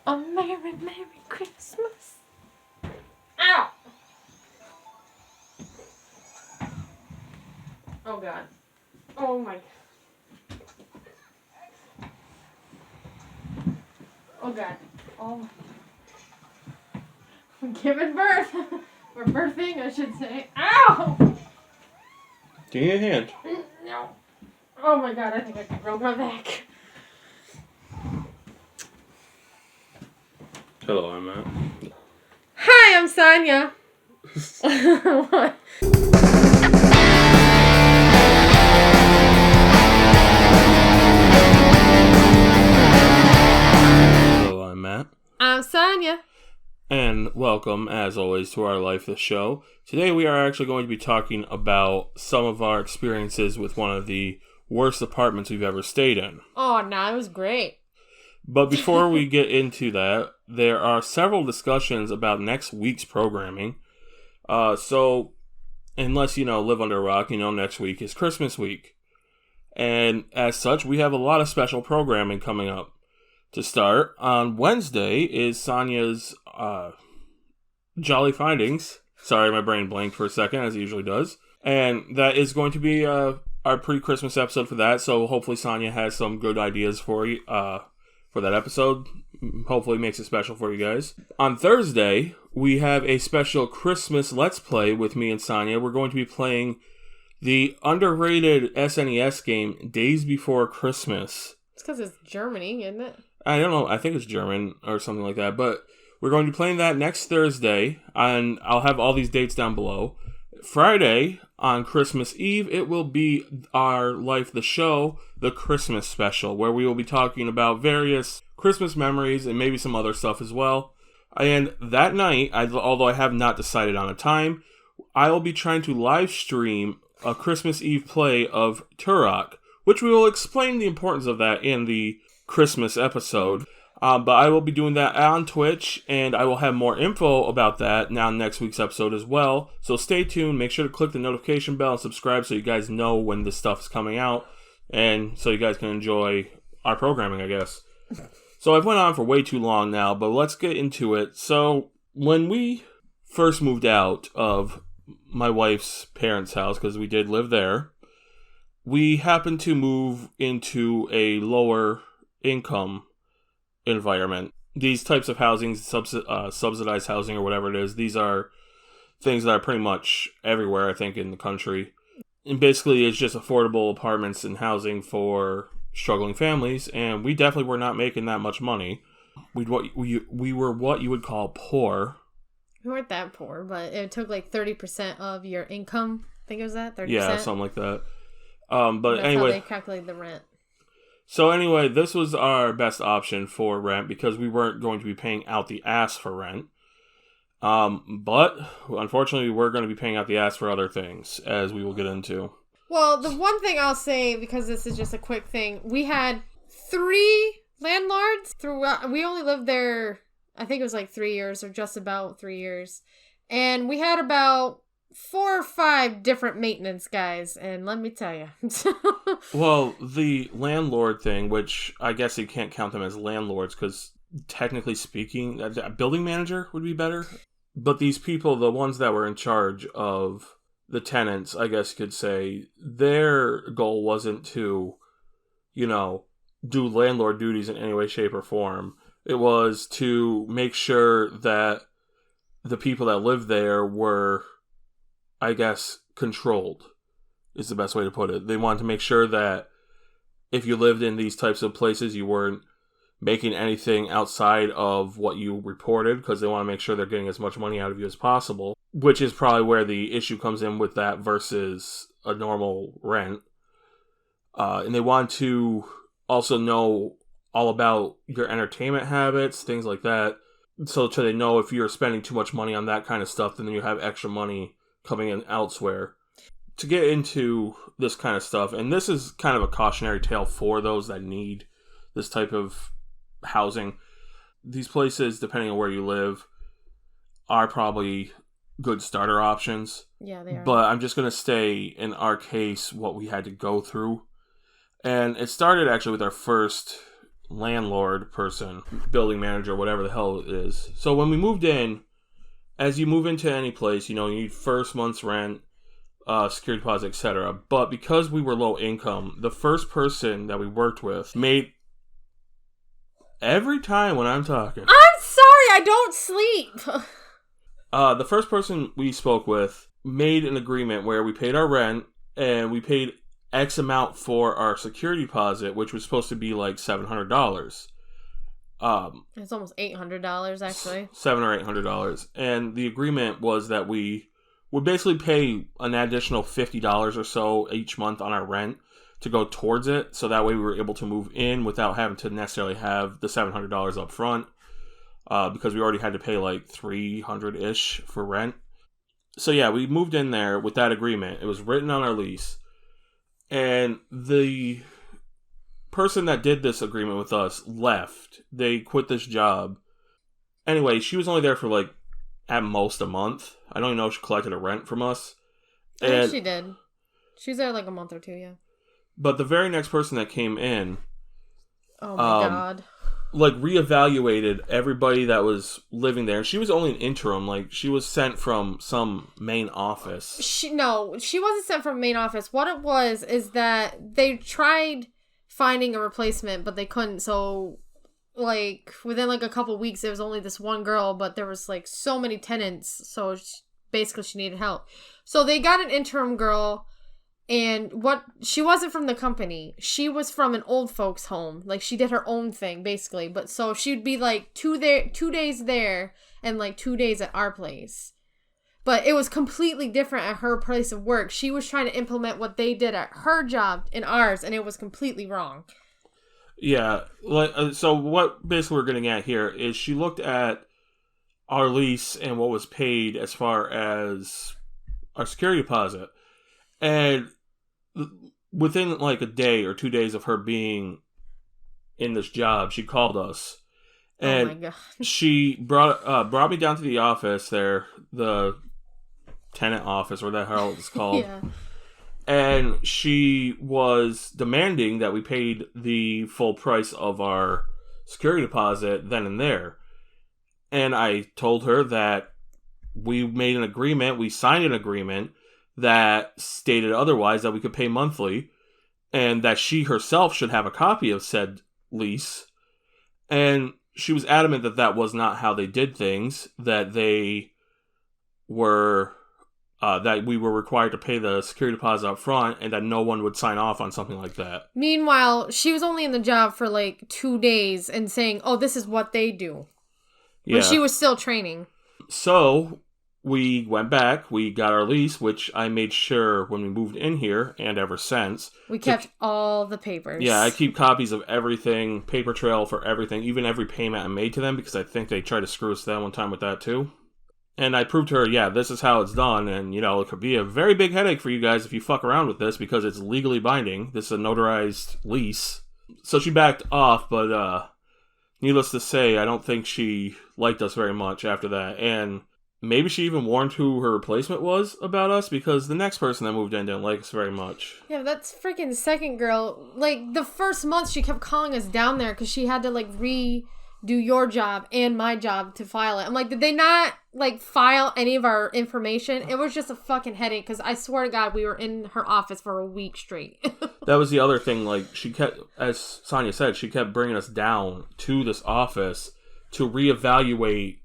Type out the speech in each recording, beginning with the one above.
A Merry, Merry Christmas. Ow! Oh, God. Oh, my God. Oh, God. Oh, I'm giving birth. Or birthing, I should say. Ow! Give me a hand. No. Oh, my God. I think I broke my back. Hello, I'm Matt. Hi, I'm Sonia. What? Hello, I'm Matt. I'm Sonia. And welcome, as always, to our Life the Show. Today we are actually going to be talking about some of our experiences with one of the worst apartments we've ever stayed in. Oh, no, it was great. But before we get into that, there are several discussions about next week's programming. So, unless, live under a rock, next week is Christmas week. And as such, we have a lot of special programming coming up. To start, on Wednesday is Sonia's Jolly Findings. Sorry, my brain blanked for a second, as it usually does. And that is going to be our pre-Christmas episode for that, so hopefully Sonia has some good ideas for you for that episode. Hopefully makes it special for you guys. On Thursday, we have a special Christmas Let's Play with me and Sonia. We're going to be playing the underrated SNES game, Days Before Christmas. It's because it's Germany, isn't it? I don't know. I think it's German or something like that. But we're going to be playing that next Thursday, and I'll have all these dates down below. Friday, on Christmas Eve, it will be our Life the Show, the Christmas special, where we will be talking about various Christmas memories and maybe some other stuff as well. And that night, although I have not decided on a time, I will be trying to live stream a Christmas Eve play of Turok, which we will explain the importance of that in the Christmas episode. But I will be doing that on Twitch, and I will have more info about that now in next week's episode as well. So stay tuned. Make sure to click the notification bell and subscribe so you guys know when this stuff is coming out, and so you guys can enjoy our programming, I guess. So I've went on for way too long now, but let's get into it. So when we first moved out of my wife's parents' house, because we did live there, we happened to move into a lower income environment. These types of housing, subsidized housing or whatever it is, these are things that are pretty much everywhere, I think, in the country. And basically, it's just affordable apartments and housing for struggling families, and we definitely were not making that much money. We were what you would call poor. We weren't that poor, but it took like 30% of your income. I think it was that, 30%? Yeah, something like that. But that's anyway, how they calculate the rent. So anyway, this was our best option for rent because we weren't going to be paying out the ass for rent. But unfortunately, we're going to be paying out the ass for other things, as we will get into. Well, the one thing I'll say, because this is just a quick thing, we had 3 landlords throughout. We only lived there, I think it was like 3 years or just about 3 years. And we had about 4 or 5 different maintenance guys, and let me tell you. Well, the landlord thing, which I guess you can't count them as landlords because technically speaking, a building manager would be better. But these people, the ones that were in charge of the tenants, I guess you could say, their goal wasn't to, do landlord duties in any way, shape, or form. It was to make sure that the people that lived there were, I guess, controlled is the best way to put it. They wanted to make sure that if you lived in these types of places, you weren't making anything outside of what you reported, because they want to make sure they're getting as much money out of you as possible, which is probably where the issue comes in with that versus a normal rent. And they want to also know all about your entertainment habits, things like that, so they know if you're spending too much money on that kind of stuff, then you have extra money coming in elsewhere. To get into this kind of stuff, and this is kind of a cautionary tale for those that need this type of housing. These places, depending on where you live, are probably good starter options. Yeah, they are. But I'm just going to stay in our case what we had to go through. And it started actually with our first landlord person, building manager, whatever the hell it is. So when we moved in, as you move into any place, you need first month's rent, security deposit, etc. But because we were low income, the first person that we worked with made every time when I'm talking. I'm sorry, I don't sleep. The first person we spoke with made an agreement where we paid our rent and we paid X amount for our security deposit, which was supposed to be like $700. It's almost $800 actually. $700 or $800, and the agreement was that we would basically pay an additional $50 or so each month on our rent to go towards it, so that way we were able to move in without having to necessarily have the $700 up front, because we already had to pay like $300-ish for rent. So yeah, we moved in there with that agreement. It was written on our lease. And the person that did this agreement with us left. They quit this job. Anyway, she was only there for like, at most a month. I don't even know if she collected a rent from us. I think she did. She was there like a month or two, yeah. But the very next person that came in... Oh my God. Like, reevaluated everybody that was living there. And she was only an interim. Like, she was sent from some main office. She wasn't sent from main office. What it was is that they tried finding a replacement, but they couldn't. So, like, within, like, a couple weeks, there was only this one girl, but there was, like, so many tenants. So, basically, she needed help. So, they got an interim girl. And she wasn't from the company. She was from an old folks home. Like, she did her own thing, basically. But so she'd be like 2 days there and like 2 days at our place. But it was completely different at her place of work. She was trying to implement what they did at her job in ours, and it was completely wrong. Yeah. So what basically we're getting at here is she looked at our lease and what was paid as far as our security deposit. And within like a day or 2 days of her being in this job, she called us, and oh my God. she brought me down to the office there, the tenant office, or the hell it's called. Yeah. And she was demanding that we paid the full price of our security deposit then and there. And I told her that we made an agreement, we signed an agreement that stated otherwise, that we could pay monthly, and that she herself should have a copy of said lease. And she was adamant that that was not how they did things, that they were, that we were required to pay the security deposit up front, and that no one would sign off on something like that. Meanwhile, she was only in the job for like 2 days and saying, oh, this is what they do. Yeah. When she was still training. So we went back, we got our lease, which I made sure when we moved in here, and ever since. We kept all the papers. Yeah, I keep copies of everything, paper trail for everything, even every payment I made to them, because I think they tried to screw us that one time with that too. And I proved to her, yeah, this is how it's done, and, it could be a very big headache for you guys if you fuck around with this, because it's legally binding. This is a notarized lease. So she backed off, but, needless to say, I don't think she liked us very much after that, and maybe she even warned who her replacement was about us, because the next person that moved in didn't like us very much. Yeah, that's freaking second girl. Like, the first month she kept calling us down there because she had to, like, redo your job and my job to file it. I'm like, did they not, like, file any of our information? It was just a fucking headache, because I swear to God, we were in her office for a week straight. That was the other thing. Like, she kept, as Sonia said, she kept bringing us down to this office to reevaluate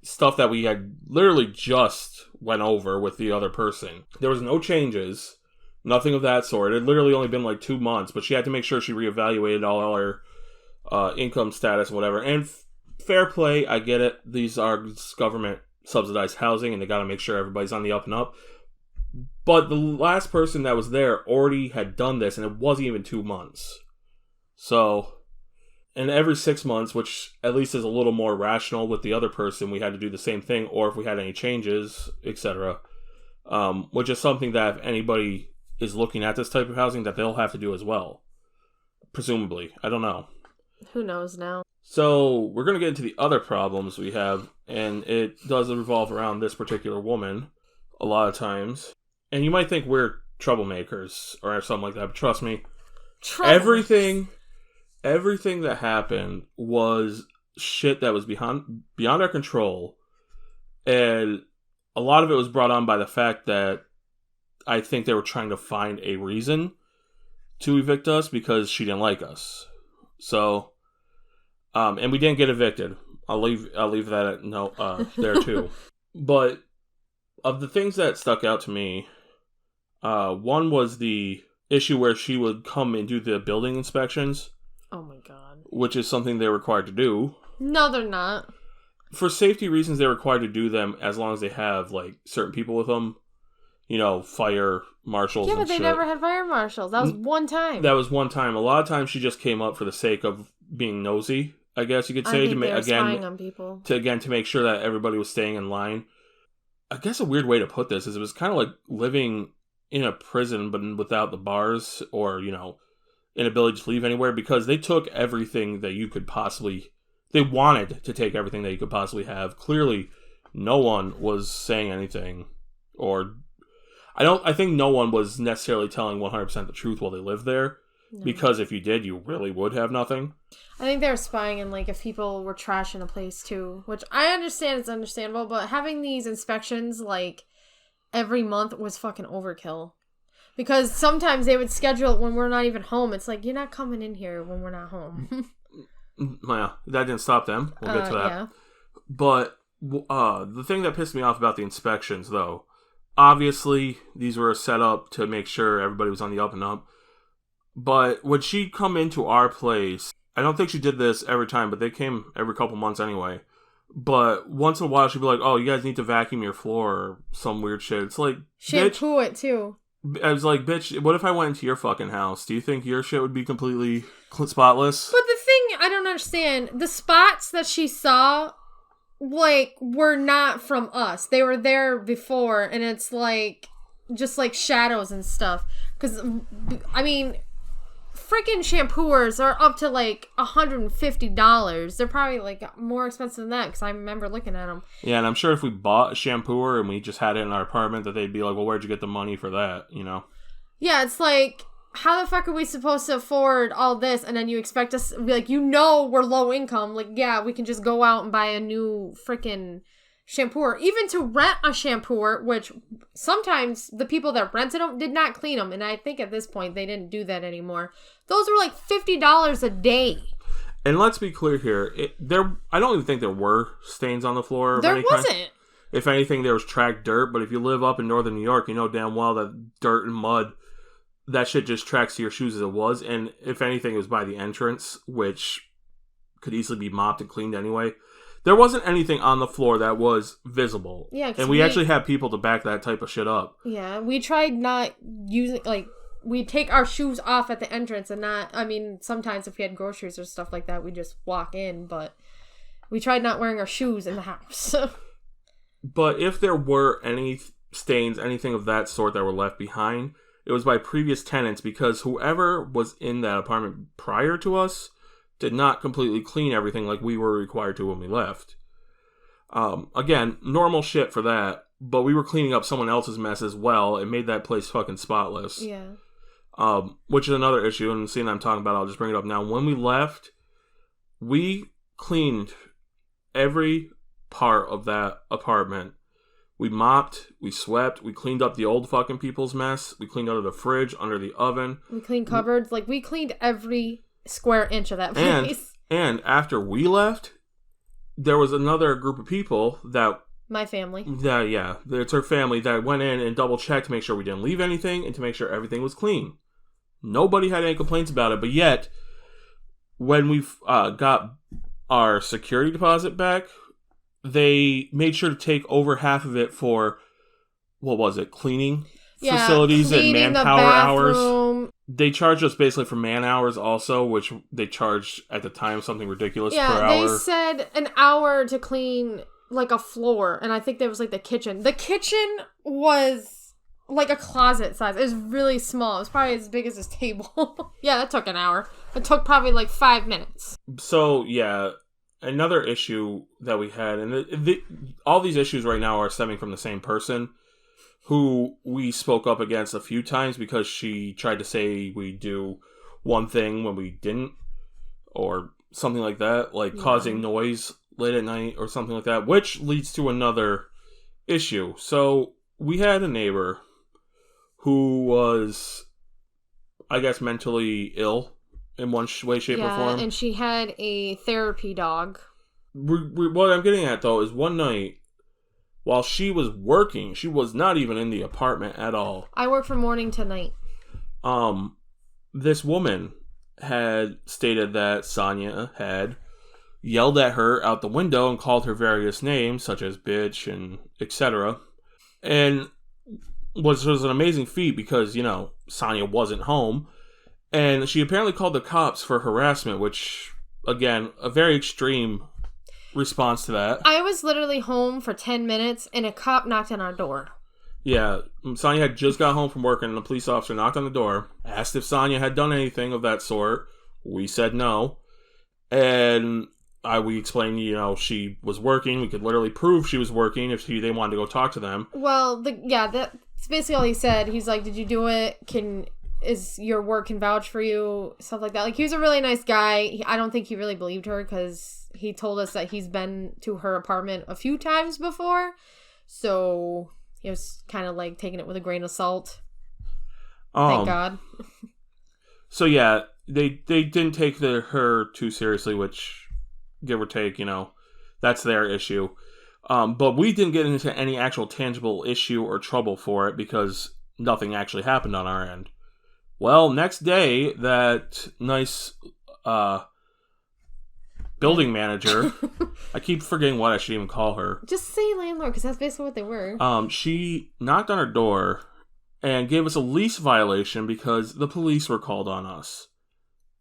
stuff that we had literally just went over with the other person. There was no changes, nothing of that sort. It had literally only been like 2 months, but she had to make sure she reevaluated all our income status and whatever. And fair play, I get it. These are government subsidized housing, and they got to make sure everybody's on the up and up. But the last person that was there already had done this, and it wasn't even 2 months. So, and every 6 months, which at least is a little more rational with the other person, we had to do the same thing, or if we had any changes, etc. Which is something that if anybody is looking at this type of housing, that they'll have to do as well. Presumably. I don't know. Who knows now? So, we're going to get into the other problems we have, and it does revolve around this particular woman a lot of times. And you might think we're troublemakers or something like that, but trust me, everything everything that happened was shit that was beyond our control. And a lot of it was brought on by the fact that I think they were trying to find a reason to evict us because she didn't like us. So, and we didn't get evicted. I'll leave that there too. But of the things that stuck out to me, one was the issue where she would come and do the building inspections. Oh my god. Which is something they're required to do. No, they're not. For safety reasons, they're required to do them as long as they have, like, certain people with them. You know, fire marshals and shit. Yeah, but they never had fire marshals. That was one time. That was one time. A lot of times she just came up for the sake of being nosy, I guess you could say. Spying on people. To make sure that everybody was staying in line. I guess a weird way to put this is it was kind of like living in a prison, but without the bars or, you know, inability to leave anywhere, because they took everything that you could possibly... They wanted to take everything that you could possibly have. Clearly, no one was saying anything, or... I think no one was necessarily telling 100% the truth while they lived there, because if you did, you really would have nothing. I think they were spying on, like, if people were trashing a place, too, which I understand, it's understandable, but having these inspections, like, every month was fucking overkill. Because sometimes they would schedule it when we're not even home. It's like, you're not coming in here when we're not home. Well, that didn't stop them. We'll get to that. Yeah. But the thing that pissed me off about the inspections, though, obviously, these were set up to make sure everybody was on the up and up. But when she'd come into our place, I don't think she did this every time, but they came every couple months anyway. But once in a while, she'd be like, oh, you guys need to vacuum your floor or some weird shit. It's like, shampoo it, too. I was like, bitch, what if I went into your fucking house? Do you think your shit would be completely spotless? But the thing I don't understand, the spots that she saw... like, were not from us. They were there before, and it's like, just like shadows and stuff. Because, I mean, freaking shampooers are up to like $150. They're probably like more expensive than that, because I remember looking at them. Yeah, and I'm sure if we bought a shampooer and we just had it in our apartment, that they'd be like, well, where'd you get the money for that, you know? Yeah, it's like... how the fuck are we supposed to afford all this? And then you expect us, like, you know, we're low income. Like, yeah, we can just go out and buy a new freaking shampooer. Even to rent a shampooer, which sometimes the people that rented them did not clean them. And I think at this point, they didn't do that anymore. Those were like $50 a day. And let's be clear here. I don't even think there were stains on the floor. There wasn't. If anything, there was tracked dirt. But if you live up in northern New York, you know damn well that dirt and mud... that shit just tracks to your shoes as it was, and if anything, it was by the entrance, which could easily be mopped and cleaned anyway. There wasn't anything on the floor that was visible. Yeah, and we actually had people to back that type of shit up. Yeah, we tried not using, like, we take our shoes off at the entrance and not, I mean, sometimes if we had groceries or stuff like that, we just walk in, but we tried not wearing our shoes in the house. But if there were any stains, anything of that sort that were left behind... it was by previous tenants, because whoever was in that apartment prior to us did not completely clean everything like we were required to when we left. Again, normal shit for that, but we were cleaning up someone else's mess as well. It made that place fucking spotless. Yeah. Which is another issue, and seeing I'm talking about, I'll just bring it up now. When we left, we cleaned every part of that apartment. We mopped, we swept, we cleaned up the old fucking people's mess. We cleaned under the fridge, under the oven. We cleaned cupboards. Like, we cleaned every square inch of that place. And after we left, there was another group of people that... my family. Yeah, it's her family that went in and double-checked to make sure we didn't leave anything and to make sure everything was clean. Nobody had any complaints about it, but yet, when we got our security deposit back... they made sure to take over half of it for, what was it, cleaning facilities and manpower hours. They charged us basically for man hours also, which they charged at the time something ridiculous per hour. Yeah, they said an hour to clean like a floor, and I think there was like the kitchen. The kitchen was like a closet size. It was really small. It was probably as big as this table. Yeah, that took an hour. It took probably like 5 minutes. So, yeah... another issue that we had, and all these issues right now are stemming from the same person who we spoke up against a few times because she tried to say we do one thing when we didn't. or something like that, like causing noise late at night or something like that, which leads to another issue. So we had a neighbor who was, I guess, mentally ill in one way, shape, or form. And she had a therapy dog. What I'm getting at, though, is one night, while she was working, she was not even in the apartment at all. I work from morning to night. This woman had stated that Sonia had yelled at her out the window and called her various names, such as bitch and etc. And was an amazing feat because, you know, Sonia wasn't home. And she apparently called the cops for harassment, which, again, a very extreme response to that. I was literally home for 10 minutes and a cop knocked on our door. Yeah, Sonia had just got home from work and a police officer knocked on the door, asked if Sonia had done anything of that sort. We said no. And we explained, you know, she was working. We could literally prove she was working if they wanted to go talk to them. Well, that's basically all he said. He's like, did you do it? Is your work can vouch for you? Stuff like that. Like, he was a really nice guy. I don't think he really believed her because he told us that he's been to her apartment a few times before. So he was kind of like taking it with a grain of salt. Thank God. So yeah, they didn't take her too seriously, which, give or take, you know, that's their issue. But we didn't get into any actual tangible issue or trouble for it because nothing actually happened on our end. Well, next day, that nice building manager, I keep forgetting what I should even call her. Just say landlord, because that's basically what they were. She knocked on our door and gave us a lease violation because the police were called on us.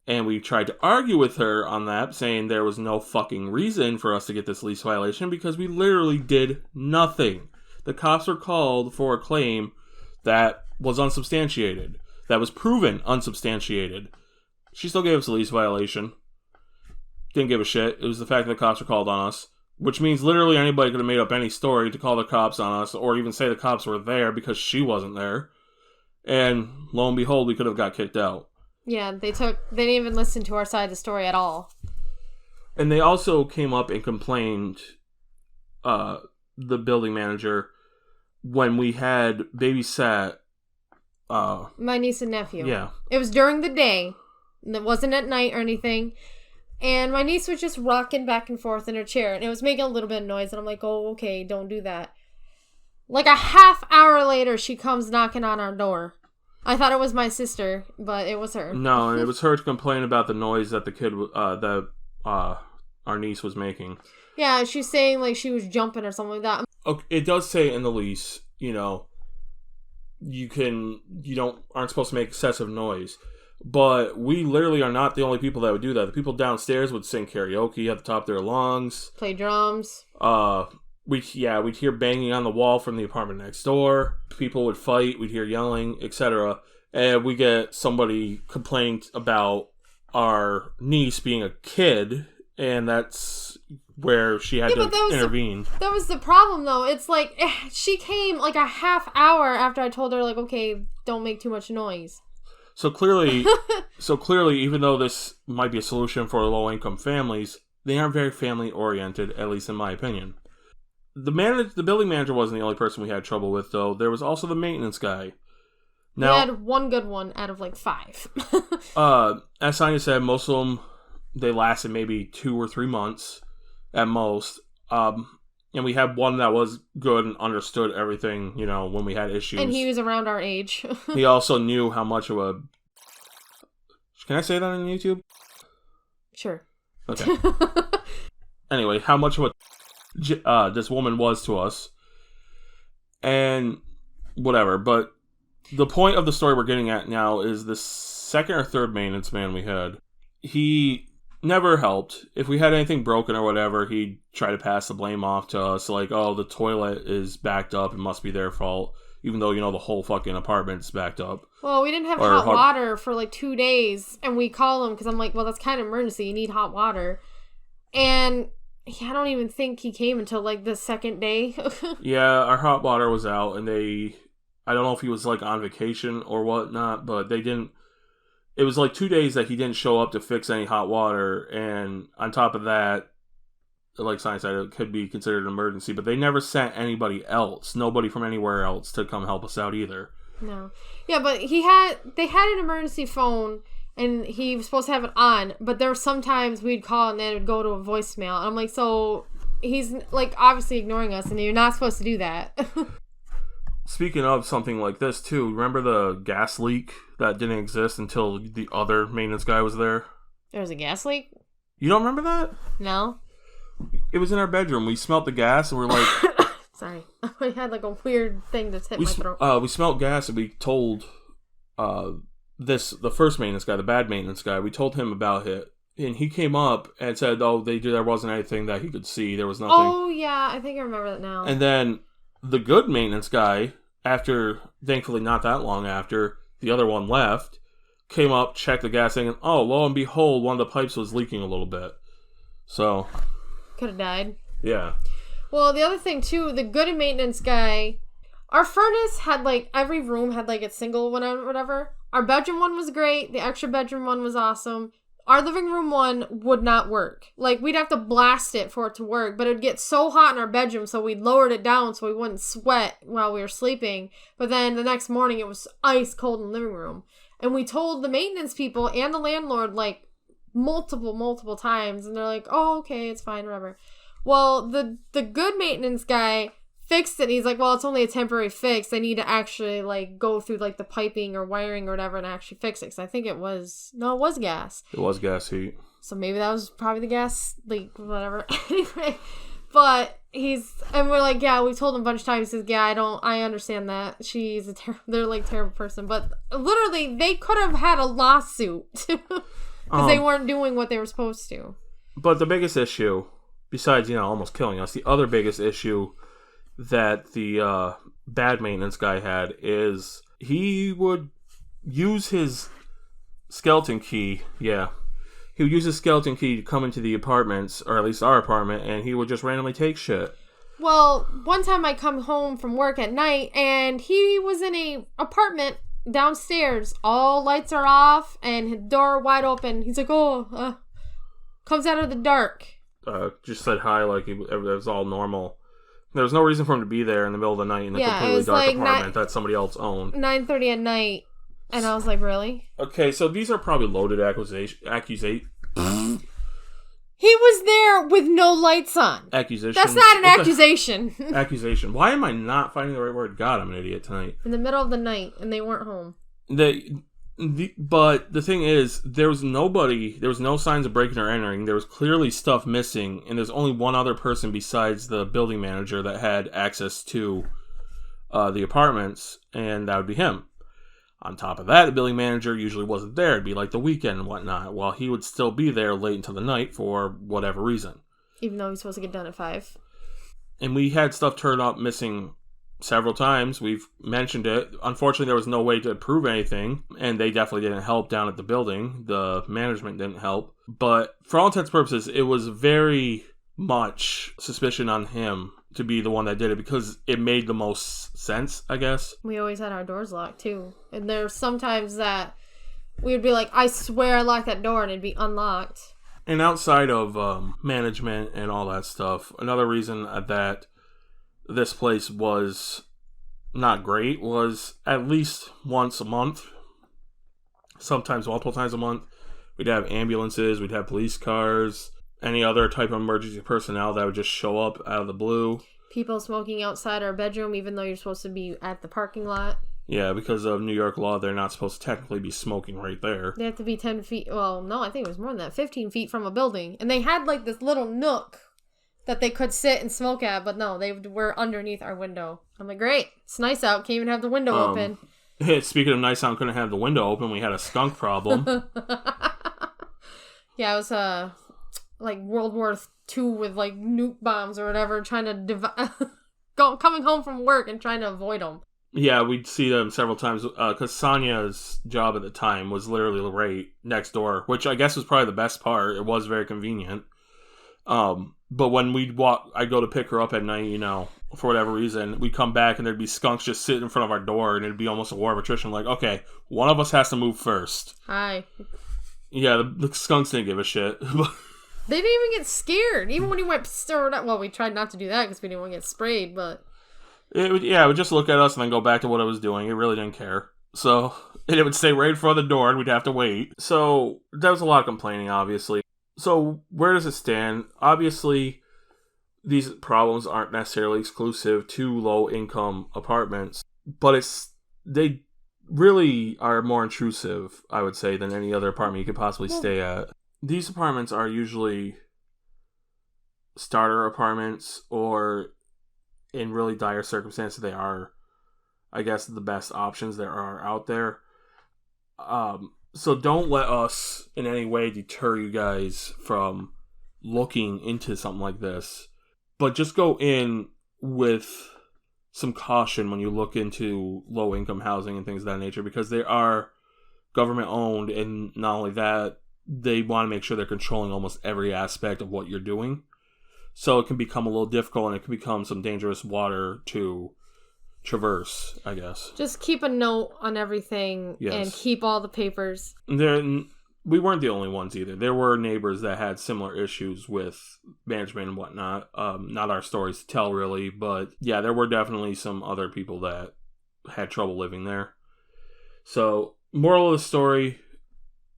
And we tried to argue with her on that, saying there was no fucking reason for us to get this lease violation because we literally did nothing. The cops were called for a claim that was unsubstantiated. That was proven unsubstantiated. She still gave us a lease violation. Didn't give a shit. It was the fact that the cops were called on us. Which means literally anybody could have made up any story to call the cops on us, or even say the cops were there because she wasn't there. And lo and behold, we could have got kicked out. Yeah, they didn't even listen to our side of the story at all. And they also came up and complained, the building manager, when we had babysat my niece and nephew. Yeah. It was during the day. It wasn't at night or anything. And my niece was just rocking back and forth in her chair. And it was making a little bit of noise. And I'm like, oh, okay, don't do that. Like a half hour later, she comes knocking on our door. I thought it was my sister, but it was her. No, it was her to complain about the noise that the kid, our niece was making. Yeah, she's saying like she was jumping or something like that. Okay, it does say in the lease, you know, aren't supposed to make excessive noise. But we literally are not the only people that would do that. The people downstairs would sing karaoke at the top of their lungs. Play drums. We'd hear banging on the wall from the apartment next door. People would fight. We'd hear yelling, etc. And we get somebody complaining about our niece being a kid, and that's where she had to intervene. That was the problem, though. It's like, she came like a half hour after I told her, like, okay, don't make too much noise. So clearly, even though this might be a solution for low-income families, they aren't very family-oriented, at least in my opinion. The building manager wasn't the only person we had trouble with, though. There was also the maintenance guy. Now, we had one good one out of like 5. As Sonia said, most of them, they lasted maybe 2 or 3 months at most. And we had one that was good and understood everything, you know, when we had issues. And he was around our age. He also knew how much of a... Can I say that on YouTube? Sure. Okay. Anyway, how much of a this woman was to us. And whatever. But the point of the story we're getting at now is the second or third maintenance man we had. He never helped. If we had anything broken or whatever, he'd try to pass the blame off to us. Like, oh, the toilet is backed up. It must be their fault. Even though, you know, the whole fucking apartment's backed up. Well, we didn't have hot water for like 2 days. And we call him because I'm like, well, that's kind of emergency. You need hot water. And I don't even think he came until like the second day. Yeah, our hot water was out. And I don't know if he was like on vacation or whatnot. But they didn't it was like 2 days that he didn't show up to fix any hot water, and on top of that, like Science said, it could be considered an emergency, but they never sent anybody else, nobody from anywhere else to come help us out either. No. Yeah, but they had an emergency phone, and he was supposed to have it on, but there were sometimes we'd call and then it would go to a voicemail. And I'm like, so he's like obviously ignoring us, and you're not supposed to do that. Speaking of something like this too, remember the gas leak that didn't exist until the other maintenance guy was there? There was a gas leak? You don't remember that? No. It was in our bedroom. We smelt the gas and we're like... Sorry. I had like a weird thing that's hit my throat. We smelt gas and we told the first maintenance guy, the bad maintenance guy, we told him about it. And he came up and said, there wasn't anything that he could see. There was nothing. Oh, yeah. I think I remember that now. And then the good maintenance guy, after, thankfully not that long after, the other one left, came up, checked the gas thing, and lo and behold, one of the pipes was leaking a little bit. So... could have died. Yeah. Well, the other thing, too, the good maintenance guy, our furnace had, like, every room had, like, its single one or whatever. Our bedroom one was great. The extra bedroom one was awesome. Our living room one would not work. Like, we'd have to blast it for it to work, but it would get so hot in our bedroom, so we lowered it down so we wouldn't sweat while we were sleeping. But then the next morning, it was ice cold in the living room. And we told the maintenance people and the landlord, like, multiple times, and they're like, oh, okay, it's fine, whatever. Well, the good maintenance guy fixed it. He's like, well, it's only a temporary fix. They need to actually, like, go through, like, the piping or wiring or whatever and actually fix it. Because I think it was gas. It was gas heat. So maybe that was probably the gas leak, whatever. Anyway, but and we're like, yeah, we told him a bunch of times. He says, yeah, I understand that. They're, like, terrible person. But literally, they could have had a lawsuit. Because they weren't doing what they were supposed to. But the biggest issue, besides, almost killing us, the other biggest issue that the bad maintenance guy had is he would use his skeleton key. Yeah. He would use his skeleton key to come into the apartments, or at least our apartment, and he would just randomly take shit. Well, one time I come home from work at night, and he was in a apartment downstairs. All lights are off, and his door wide open. He's like, comes out of the dark. Just said hi like it was all normal. There was no reason for him to be there in the middle of the night in a completely dark apartment that somebody else owned. 9:30 at night, and I was like, really? Okay, so these are probably loaded accusations. He was there with no lights on. Accusation. That's not an accusation. Accusation. Why am I not finding the right word? God, I'm an idiot tonight. In the middle of the night, and they weren't home. But the thing is, there was no signs of breaking or entering. There was clearly stuff missing, and there's only one other person besides the building manager that had access to the apartments, and that would be him. On top of that, the building manager usually wasn't there. It'd be like the weekend and whatnot, while he would still be there late into the night for whatever reason. Even though he's supposed to get done at 5. And we had stuff turn up missing several times. We've mentioned it. Unfortunately, there was no way to prove anything, and they definitely didn't help down at the building. The management didn't help. But for all intents and purposes, it was very much suspicion on him to be the one that did it because it made the most sense, I guess. We always had our doors locked, too. And there's sometimes that we would be like, I swear I locked that door, and it'd be unlocked. And outside of management and all that stuff, another reason that this place was not great was at least once a month, sometimes multiple times a month, we'd have ambulances, we'd have police cars, any other type of emergency personnel that would just show up out of the blue. People smoking outside our bedroom, even though you're supposed to be at the parking lot. Yeah, because of New York law, they're not supposed to technically be smoking right there. They have to be 10 feet, well, no, I think it was more than that, 15 feet from a building. And they had like this little nook that they could sit and smoke at, but no, they were underneath our window. I'm like, great, it's nice out, can't even have the window open. Speaking of nice out, couldn't have the window open, we had a skunk problem. Yeah, it was like World War II with like nuke bombs or whatever, trying to coming home from work and trying to avoid them. Yeah, we'd see them several times because Sonia's job at the time was literally right next door, which I guess was probably the best part. It was very convenient. But when I'd go to pick her up at night, for whatever reason, we'd come back and there'd be skunks just sitting in front of our door, and it'd be almost a war of attrition. Like, okay, one of us has to move first. Hi. Yeah, the skunks didn't give a shit. They didn't even get scared. Even when you went stirred up. Well, we tried not to do that because we didn't want to get sprayed, but... It would just look at us and then go back to what it was doing. It really didn't care. So, and it would stay right in front of the door and we'd have to wait. So, there was a lot of complaining, obviously. So, where does it stand? Obviously, these problems aren't necessarily exclusive to low-income apartments, but they really are more intrusive, I would say, than any other apartment you could possibly stay at. These apartments are usually starter apartments, or in really dire circumstances, they are, I guess, the best options there are out there. So don't let us in any way deter you guys from looking into something like this. But just go in with some caution when you look into low-income housing and things of that nature, because they are government-owned, and not only that, they want to make sure they're controlling almost every aspect of what you're doing. So it can become a little difficult, and it can become some dangerous water to traverse, I guess. Just keep a note on everything and keep all the papers. We weren't the only ones either. There were neighbors that had similar issues with management and whatnot. Not our stories to tell, really, but yeah, there were definitely some other people that had trouble living there. So, moral of the story,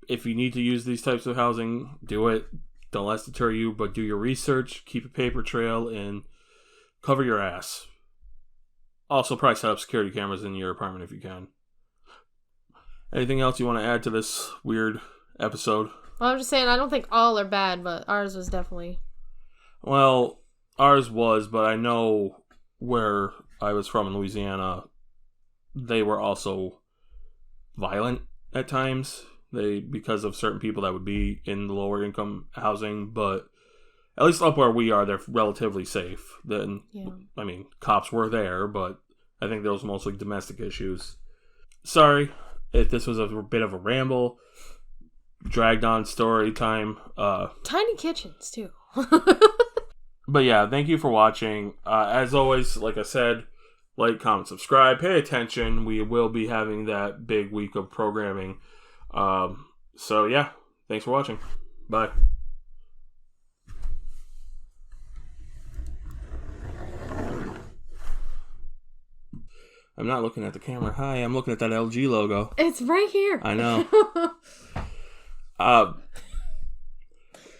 if you need to use these types of housing, do it. Don't let it deter you, but do your research, keep a paper trail, and cover your ass. Also, probably set up security cameras in your apartment if you can. Anything else you want to add to this weird episode? Well, I'm just saying, I don't think all are bad, but ours was definitely... Well, ours was, but I know where I was from in Louisiana, they were also violent at times. Because of certain people that would be in the lower income housing, but at least up where we are, they're relatively safe. I mean, cops were there, but I think there was mostly domestic issues. Sorry if this was a bit of a ramble, dragged on story time. Tiny kitchens, too. But yeah, thank you for watching. As always, like I said, like, comment, subscribe, pay attention. We will be having that big week of programming. So yeah, thanks for watching. Bye. I'm not looking at the camera. Hi, I'm looking at that LG logo. It's right here. I know.